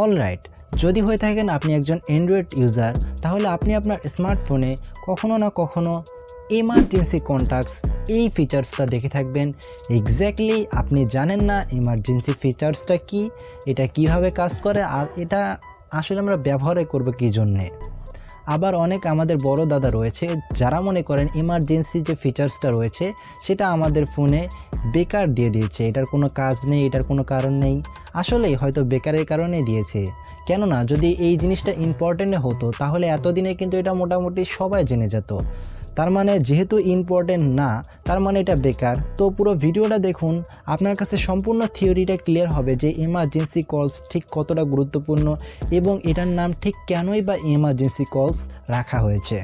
Alright, যদি হয়ে থাকেন আপনি একজন অ্যান্ড্রয়েড ইউজার, তাহলে আপনি আপনার স্মার্টফোনে কখনো না কখনো এমার্জেন্সি কন্ট্যাক্টস এই ফিচার্সটা দেখে থাকবেন। এক্স্যাক্টলি আপনি জানেন না এমার্জেন্সি ফিচার্সটা কি, এটা কিভাবে কাজ করে, আর এটা আসলে আমরা ব্যবহার করব কী জন্যে। আবার অনেক আমাদের বড় দাদা রয়েছে যারা মনে করেন এমার্জেন্সি যে ফিচার্সটা রয়েছে সেটা আমাদের ফোনে বেকার দিয়ে দিয়েছে, এটার কোনো কাজ নেই, এটার কোনো কারণ নেই। আসলেই হয়তো বেকারের কারণেই দিয়েছে, কেননা যদি এই জিনিসটা ইম্পর্টেন্ট হতো তাহলে এতদিনে কিন্তু এটা মোটামুটি সবাই জেনে যেত। তার মানে যেহেতু ইম্পর্টেন্ট না, তার মানে এটা বেকার। তো পুরো ভিডিওটা দেখুন, আপনার কাছে সম্পূর্ণ থিওরিটা ক্লিয়ার হবে যে এমার্জেন্সি কলস ঠিক কতটা গুরুত্বপূর্ণ এবং এটার নাম ঠিক কেনই বা এমার্জেন্সি কলস রাখা হয়েছে।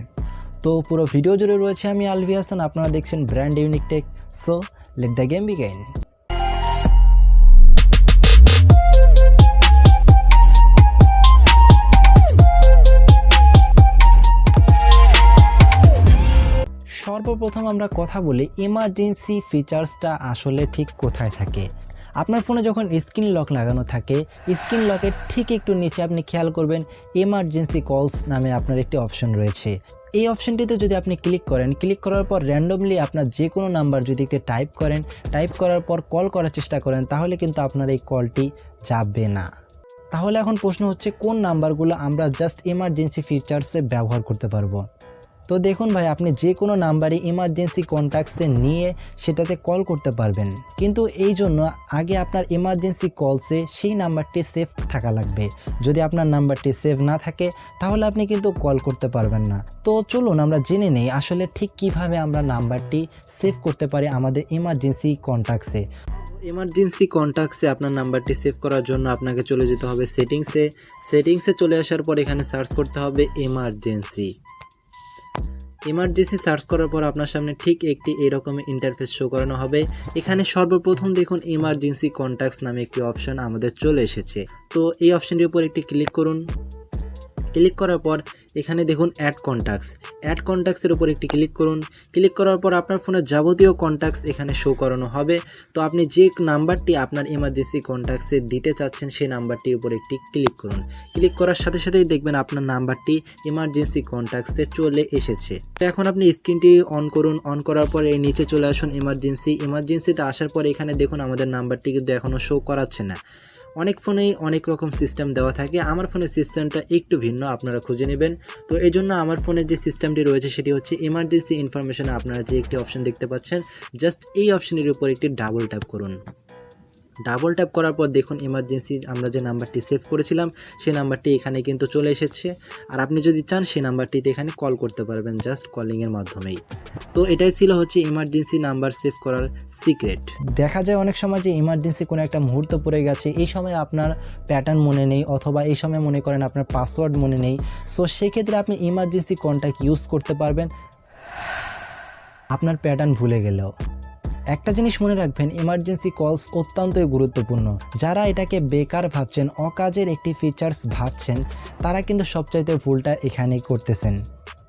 তো পুরো ভিডিও জুড়ে রয়েছে আমি আলভি হাসান, আপনারা দেখছেন brand unique take. So let the game begin. সর্বপ্রথম আমরা কথা বলি এমার্জেন্সি ফিচার্সটা আসলে ঠিক কোথায় থাকে। আপনার ফোনে যখন স্ক্রিন লক লাগানো থাকে, স্ক্রিন লকের ঠিক একটু নিচে আপনি খেয়াল করবেন এমার্জেন্সি কলস নামে আপনার একটি অপশন রয়েছে। এই অপশনটিতে যদি আপনি ক্লিক করেন, ক্লিক করার পর র্যান্ডমলি আপনার যে কোনো নাম্বার যদি একটু টাইপ করেন, টাইপ করার পর কল করার চেষ্টা করেন, তাহলে কিন্তু আপনার এই কলটি যাবে না। তাহলে এখন প্রশ্ন হচ্ছে কোন নাম্বারগুলো আমরা জাস্ট এমার্জেন্সি ফিচার্সে ব্যবহার করতে পারবো। তো দেখুন ভাই, আপনি যে কোনো নাম্বারে এমার্জেন্সি কন্ট্যাক্টসে নিয়ে সেটাতে কল করতে পারবেন, কিন্তু এই জন্য আগে আপনার এমার্জেন্সি কলসে সেই নাম্বারটি সেভ থাকা লাগবে। যদি আপনার নাম্বারটি সেভ না থাকে তাহলে আপনি কিন্তু কল করতে পারবেন না। তো চলুন আমরা জেনে নেই আসলে ঠিক কিভাবে আমরা নাম্বারটি সেভ করতে পারি আমাদের এমার্জেন্সি কন্ট্যাক্টসে। এমার্জেন্সি কন্ট্যাক্টসে আপনার নাম্বারটি সেভ করার জন্য আপনাকে চলে যেতে হবে সেটিংসে চলে আসার পর এখানে সার্চ করতে হবে এমার্জেন্সি সার্চ করার পর আপনার সামনে ঠিক একটি এরকমের ইন্টারফেস শো করানো হবে। এখানে সর্বপ্রথম দেখুন এমার্জেন্সি কন্ট্যাক্টস নামে একটি অপশন আমাদের চলে এসেছে। তো এই অপশনটির উপর একটি ক্লিক করুন। ক্লিক করার পর এখানে দেখুন অ্যাড কন্ট্যাক্টসের উপর একটি ক্লিক করুন। ক্লিক করার পর আপনার ফোনের যাবতীয় কন্ট্যাক্টস এখানে শো করানো হবে। তো আপনি যে নাম্বারটি আপনার এমার্জেন্সি কন্ট্যাক্টসে দিতে চাচ্ছেন সেই নাম্বারটির উপর একটি ক্লিক করুন। ক্লিক করার সাথে সাথেই দেখবেন আপনার নাম্বারটি এমার্জেন্সি কন্ট্যাক্টসে চলে এসেছে। তো এখন আপনি স্ক্রিনটি অন করুন। অন করার পর এই নিচে চলে আসুন এমার্জেন্সিতে আসার পর এখানে দেখুন আমাদের নাম্বারটি কিন্তু এখনও শো করাচ্ছে না। অনেক ফোনেই অনেক রকম সিস্টেম দেওয়া থাকে, আমার ফোনের সিস্টেমটা একটু ভিন্ন, আপনারা খুঁজে নেবেন। তো এই জন্য আমার ফোনের যে সিস্টেমটি রয়েছে সেটি হচ্ছে এমার্জেন্সি ইনফরমেশনে আপনারা যে একটি অপশন দেখতে পাচ্ছেন, জাস্ট এই অপশনের উপর একটি ডাবল ট্যাপ করুন। ডাবল ট্যাপ করার পর দেখুন এমার্জেন্সি আমরা যে নাম্বারটি সেভ করেছিলাম সেই নাম্বারটি এখানে কিন্তু চলে এসেছে। আর আপনি যদি চান সেই নাম্বারটিতে এখানে কল করতে পারবেন জাস্ট কলিংয়ের মাধ্যমেই। তো এটাই ছিল হচ্ছে এমার্জেন্সি নাম্বার সেভ করার সিক্রেট। দেখা যায় অনেক সময় যে এমার্জেন্সি কোনো একটা মুহূর্ত পড়ে গেছে, এই সময় আপনার প্যাটার্ন মনে নেই, অথবা এই সময় মনে করেন আপনার পাসওয়ার্ড মনে নেই। সো সেক্ষেত্রে আপনি এমার্জেন্সি কন্ট্যাক্ট ইউজ করতে পারবেন আপনার প্যাটার্ন ভুলে গেলেও। একটা জিনিস মনে রাখবেন, এমার্জেন্সি কলস অত্যন্তই গুরুত্বপূর্ণ। যারা এটাকে বেকার ভাবছেন, অকাজের একটি ফিচার্স ভাবছেন, তারা কিন্তু সবচাইতে ভুলটা এখানেই করতেছেন।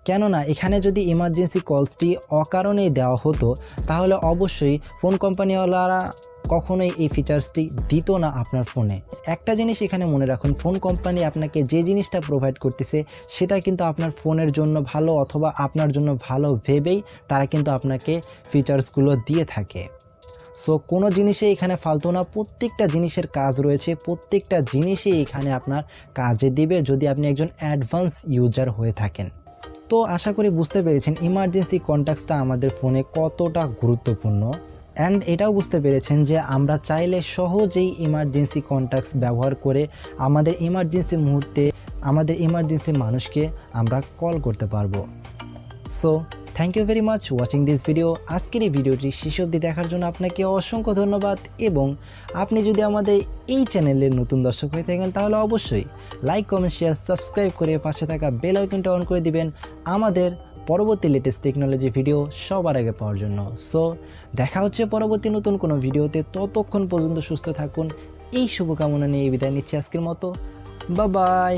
কেননা এখানে যদি এমার্জেন্সি কলসটি অকারণেই দেওয়া হতো তাহলে অবশ্যই ফোন কোম্পানিওয়ালারা কখনোই এই ফিচার্সটি দিত না আপনার ফোনে। একটা জিনিস এখানে মনে রাখুন, ফোন কোম্পানি আপনাকে যে জিনিসটা প্রোভাইড করতেছে সেটা কিন্তু আপনার ফোনের জন্য ভালো, অথবা আপনার জন্য ভালো ভেবেই তারা কিন্তু আপনাকে ফিচার্সগুলো দিয়ে থাকে। সো কোনো জিনিসে এখানে ফালতু না, প্রত্যেকটা জিনিসের কাজ রয়েছে, প্রত্যেকটা জিনিসই এখানে আপনার কাজে দিবে যদি আপনি একজন অ্যাডভান্স ইউজার হয়ে থাকেন। তো আশা করি বুঝতে পেরেছেন এমার্জেন্সি কন্ট্যাক্টসটা আমাদের ফোনে কতটা গুরুত্বপূর্ণ, অ্যান্ড এটাও বুঝতে পেরেছেন যে আমরা চাইলে সহজেই এমার্জেন্সি কন্ট্যাক্টস ব্যবহার করে আমাদের এমার্জেন্সি মুহূর্তে আমাদের এমার্জেন্সি মানুষকে আমরা কল করতে পারবো। So thank you very much watching this video. আজকের এই ভিডিওটি শেষ অবধি দেখার জন্য আপনাকে অসংখ্য ধন্যবাদ। এবং আপনি যদি আমাদের এই চ্যানেলের নতুন দর্শক হয়ে থাকেন তাহলে অবশ্যই লাইক, কমেন্ট, শেয়ার, সাবস্ক্রাইব করে পাশে থাকা বেল আইকনটা অন করে দিবেন আমাদের পরবর্তী লেটেস্ট টেকনোলজি ভিডিও সবার আগে পাওয়ার জন্য। সো দেখা হচ্ছে পরবর্তী নতুন কোনো ভিডিওতে, ততক্ষণ পর্যন্ত সুস্থ থাকুন এই শুভকামনা নিয়ে বিদায় নিচ্ছি আজকের মতো। Bye bye.